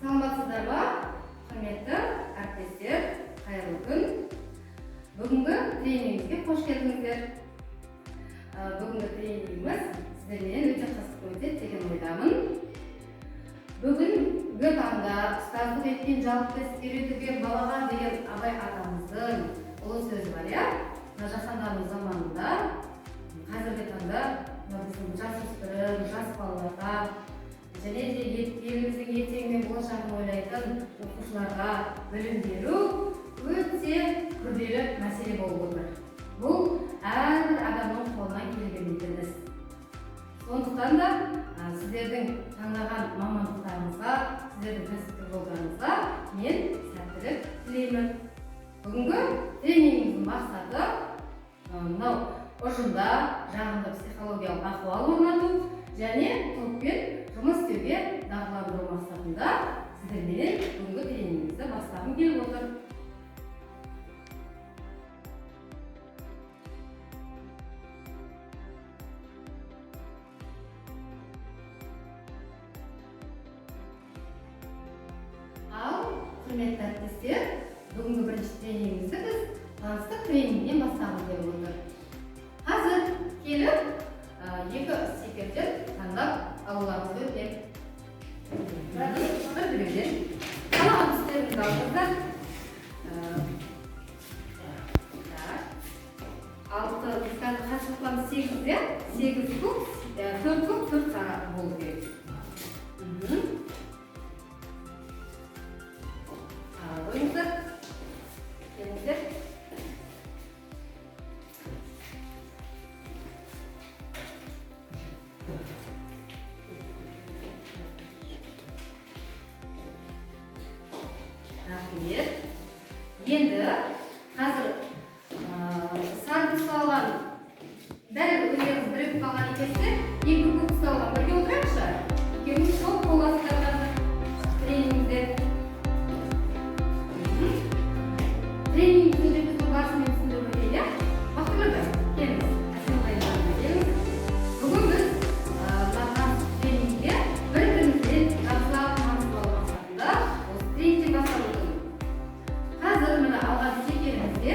Саламатсыздар ба? Құрметті әріптестер, қайырлы күн. Бүгінгі тренингімізге қош келдіңіздер. Бүгінгі тренингіміз сіздермен өте қызықты өтеді деген ойдамын. Бүгінгі таңда ұстаздық еткен жалпы іс үйретуге балаға деген Абай атамыздың ұлы сөзі бар, иә? Жаһандану заманында қазіргі таңда біздің жасөспірім, жас балаларға және де еліміздің ертеңі мен болашағын ойлайтын оқушыларға білім беру өте күрделі мәселе болып отыр. Бұл әрбір адамның қолынан келген іс. Сондықтан да сіздердің таңдаған мамандықтарыңызға, сіздердің кәсіптік жолдарыңызға мен сәттілік тілеймін. Бүгінгі тренингіміздің мақсаты мынау ұжымда жағымды психологиялық ахуал орнату және топпен жұмыс істеуге дағдыландыру мақсатында сіздермен бүгінгі тренингімізді бастағым келіп отыр. Ал құрметті әріптестер, бүгінгі бірінші тренингімізді біз таныстық тренингінен бастағым келіп отыр. Қазір келіп екі стикерден таңдап алуларыңызды өтінемін. Бір-біреуден қалаған түстеріңізді алыңыздар. 6, біз қазір қашықтықпамыз 8-де, 8 көк, 4 көк, 4 қара болу керек. Қойыңыздар, келіңіздер. Рахмет. Енді қазір сарып ұсталған дәл өздеріңіз бірігіп қалған екенсіздер, екі көк ұсталған бірге отырайықшы. Екеуміз сол қоластырып қазір тренингімізде. Тренингімізді өткізу барысымен түсіндіріп өтейін, иә? Бақырлы, келіңіз. Әсем келіңіз. Бүгін біз таныстық тренингге бір-бірімізден жақсылап танысып алу мақсатында осы тренингтен бастап отырмыз. Қазір мына алған стикерімізде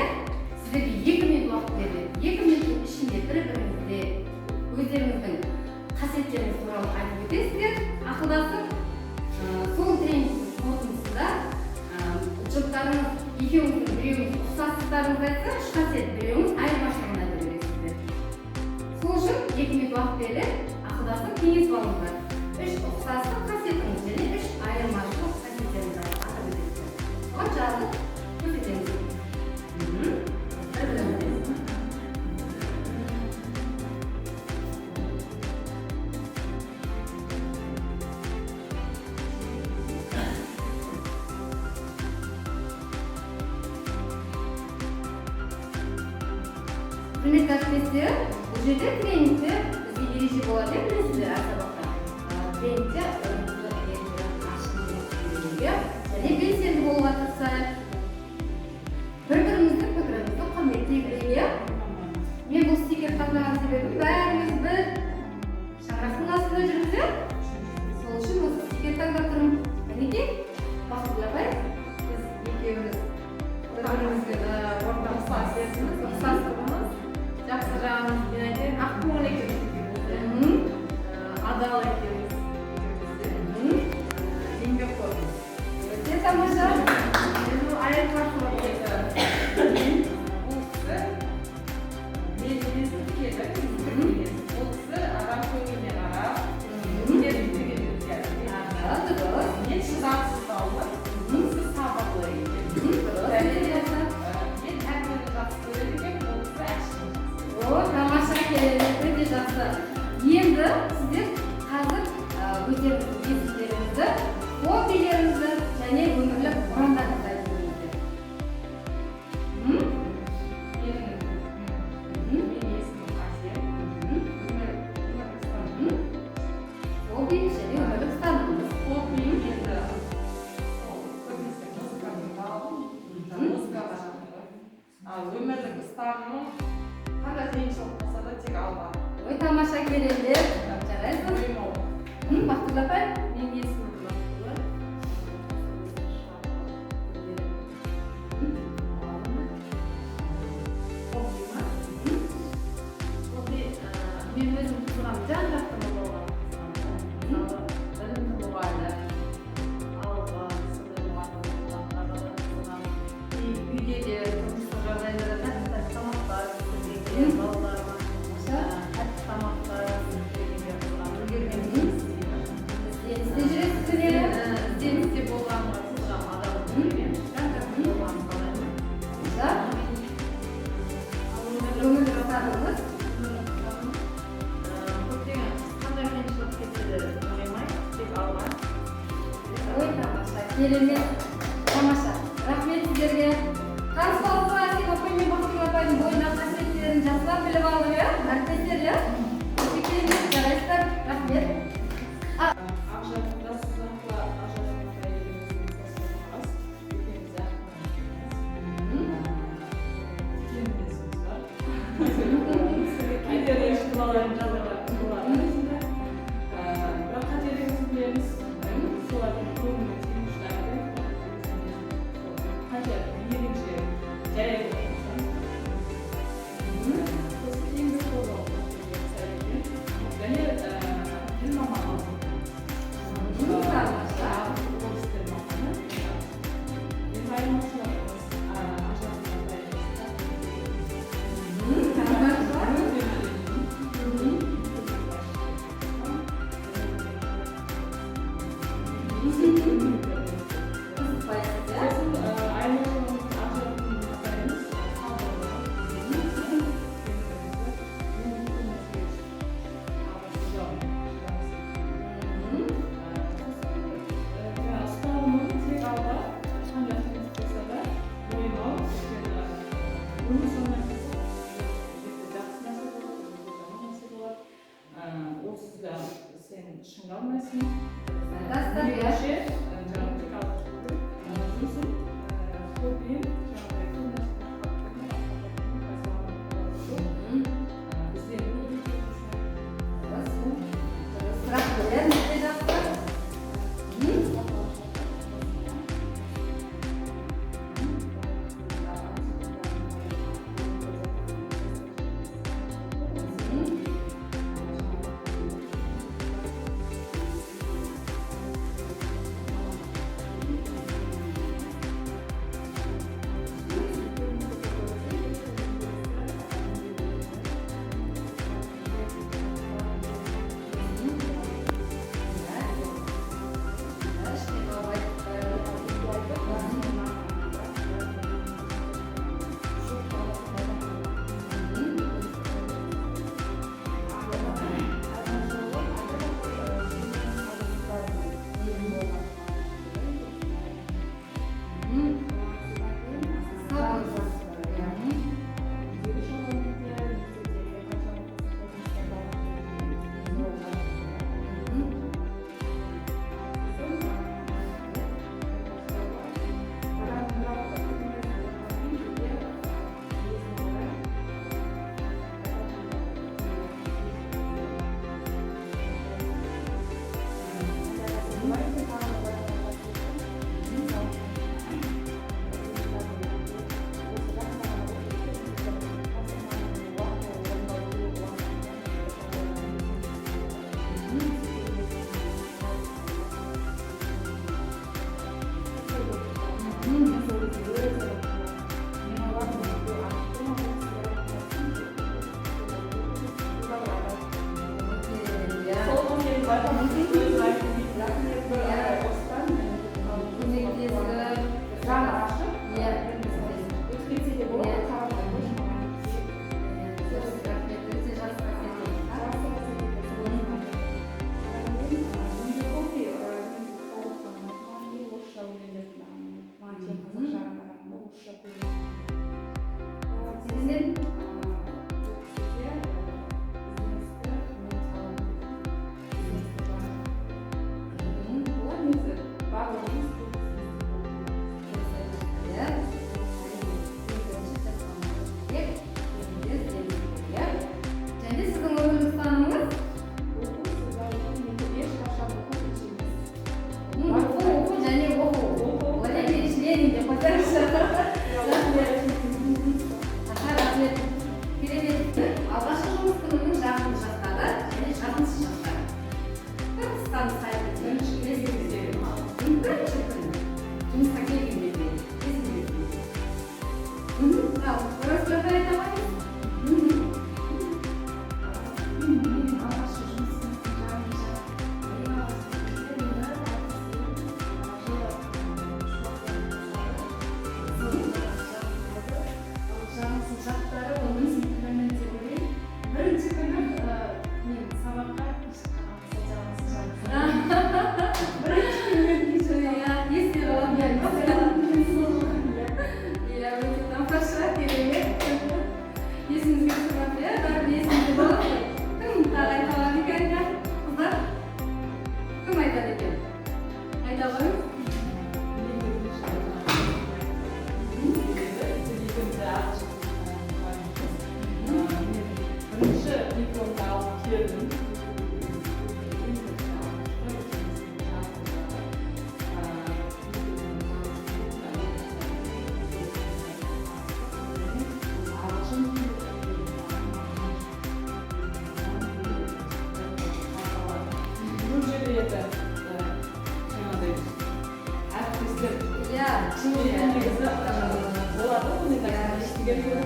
сіздерге 2 минут уақыт беріледі. 2 минуттың ішінде бір-біріңізде өздеріңіздің қасиеттеріңіз туралы айтып өтесіздер, ақылдасып, сол тренингтің қорытындысында жұптарыңыз екеуіңіздің біреуіңіз ұқсастықтарыңызды айтса, 3 қасиет, біреуіңіз айырмашылығын айтып бересіздер. Сол үшін 2 минут уақыт беріліп, ақылдасып кеңесіп алыңыздар. 3 ұқсастық қасиетіңіз және 3 айырмашылық қасиеттеріңізді атап өтесіздер. Оған жазып көрсетеміз. Құрметті әріптестер, бұл жерде тренингте бізге ереже болады, білесіздер, әр сабақта. Тренингте және белсенді болуға тырысайық. Бір-біріміздің пікірімізді құрметтей білейік. Мен бұл стикер таңдаған себебім бәріміз бір шаңырақтың астында жүрміз. Сол үшін осы стикер таңдап тұрмын. Мінекей, Бақытгүл апай, біз екеуміз бір-бірімізге ортақ ұқсастығымыз, жақсы жағымыз, мен айтайын, ақкөңіл екеуміз, адал екеуміз, еңбекқор. Өте тамаша. Айырмашылық еді. Бұл кісі менің келді, бұл кісі адам көңіліне қарап, өнерін тігеді. Мен шыдамсыз алып, сіз сабырлы екен. Мен әркімді жақсы көреді екен, бұл кісі әшейін. Тамаша келеді, өте жақсы. Енді сіздер қазір өздеріңіздің есімдеріңізді, хоббилеріңізді және өмірлік ұрандарыңызды айтып өтіңіздер. Менің есімім Асия. Хобби және өмірлік ұстанымыңыз. Хобби енді көбінесе музыканы алып, музыкаға жақын. Ал өмірлік ұстанымым қандай қиыншылық болса да тек алға. Ой, тамаша келеді. Жарайсыз. Бақытгүл апай, менің есімім Бақытгүл. Керемет. Тамаша. Рахмет сіздерге. Танысуға сен апай мен Бақтыгүл апайдың бойындағы қасиеттерін жақсылап біліп алдық, иә? Әріптестер, иә? Өте керемет, жарайсыздар. Рахмет. Ақжарқында сіз арқылы Ақжарқында еліміздің састығымыз, екеуміз кемімесіміз бар. Айдар ешкі баларын жазылар болады. Бірақ қателігімізді білеміз, солардың көңілі тиімшілерді, қателігін ерекше жайы болмаса. Сосын еңбек қолдауы және тіл маманы. Sen şıngalmasın. Dastar, ya. Canlı kaldı. Uzun. Kopyayım. Birinchi kunga esli qoladi.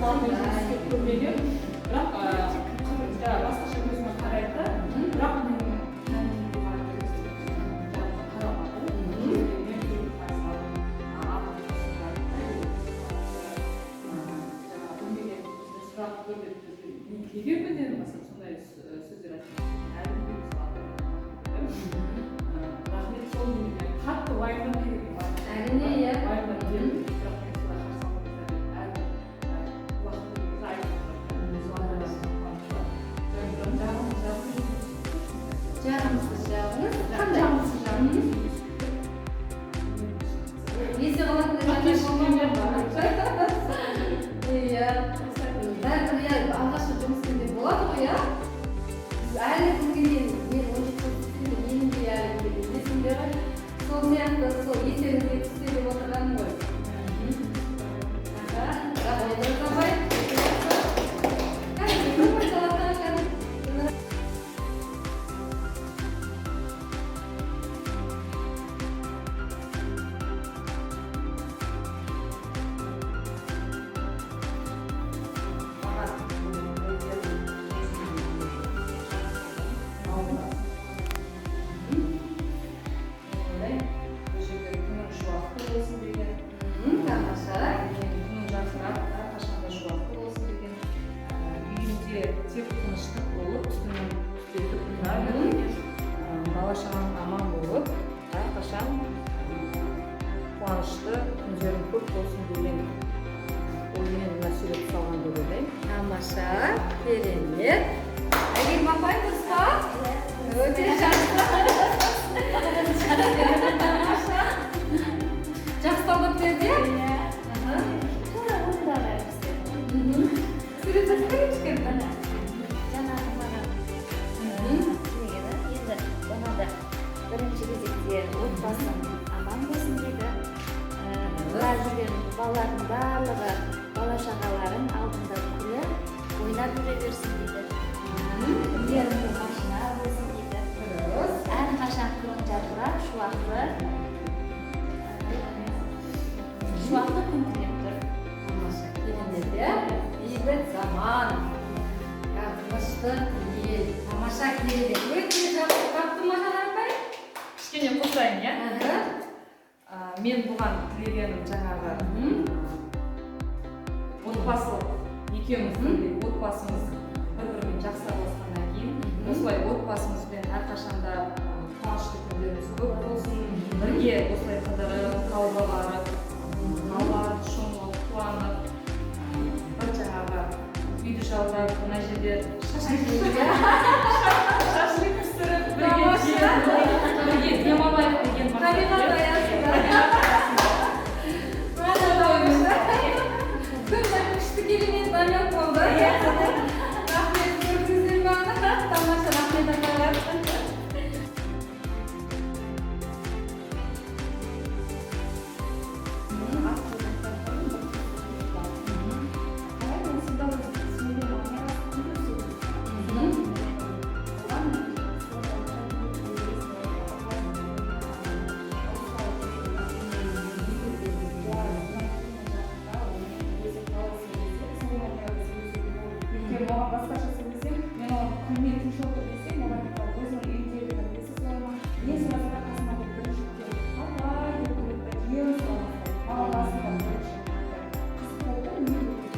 Шуармен жұмыс көрмеген, бірақ басқаша көзіме қарайды, бірақ менің тәнім болған қарамады. Сұрақ неге менен сондай сөздер айтады? Рахмет, сол менен қатты уайымдап керек бар. Әрине, иә. Уайымдап келдім, бірақ мен солай қарсы Жағымсыз жағыңыз қандай? Есе қалатын иә. Бәрібір иә, алғашқы жұмыс істеуде болады ғой, иә? Әлі күнге дейін мен 17 жыл енімде әлі есімде ғой. Сол сияқты, сол есеңізге түссе деп отырғаным ғой. Рахмет, Розабай. Тек тыныштық болып, үстінен түзетіп тұрады. Бала-шағаң аман болып, әрқашан қуанышты күндерің көп болсын деген оймен мына сурет салған деп ойлаймын. Тамаша, керемет. Әйгерім апай дұрыс па? Өте жақсы. Тамаша. Жақсы талдап берді? Сурет жасап кішкентай. Жаңағы маған енді жаңада бірінші кезекте отбасым аман болсын дейді. Бұлар жүрген балалардың барлығы бала-шағаларың алдында күліп ойнап жүре берсін дейді. Үйлеріңде машина болсын дейді. Әрқашан күн жарқырап, шуақты күн тілеп тұр. Тамаша, керемет, иә? Бейбіт заман. Тыныштық ел. Тамаша, керемет. Өте жақсы. Қатты ма Жанарбай? Кішкене қосайын, иә? Мен бұған тілегенім жаңағы отбасылық екеуміздің отбасымыз бір-бірімен жақсы араласқаннан кейін осылай отбасымызбен әрқашанда қуанышты күндеріміз көп болсын, бірге осылай қыдырып, тауға барып, аулап, шомылып, қуанып, бір жаңағы үйді жалдап, мына жерде шашлик пісіріп, бірге демалайық деген мақсат. Күшті керемет намек болды. Рахмет, көрдіңіздер ме? Тамаша, рахмет апайлар. Маған басқаша сөйлесем, мен оған күніне тыныш отыр десем, оған өзінің үйіндегі нәрсесі солайма. Мен сұрасыда қасыма бір бірінші келіп, апай деп көреді, жиен сұрамастай, маған басында бірінші. Қыз болды, не болды,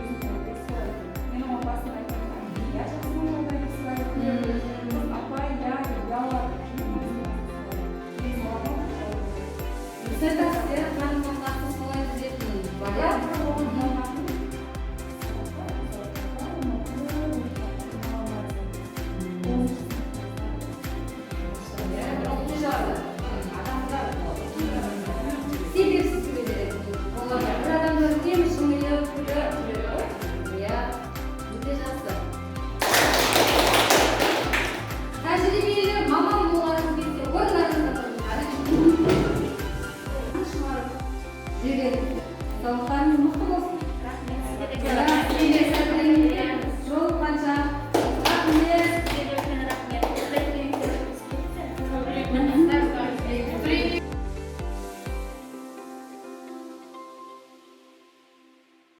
өзім көрді, солай. Мен оған басында айтамын, я жақсының жағдай деп сұрайды. Қыз апай, я деп ұялады. Сіз айтасыз, қанымнан қатты солай деп бар, иә?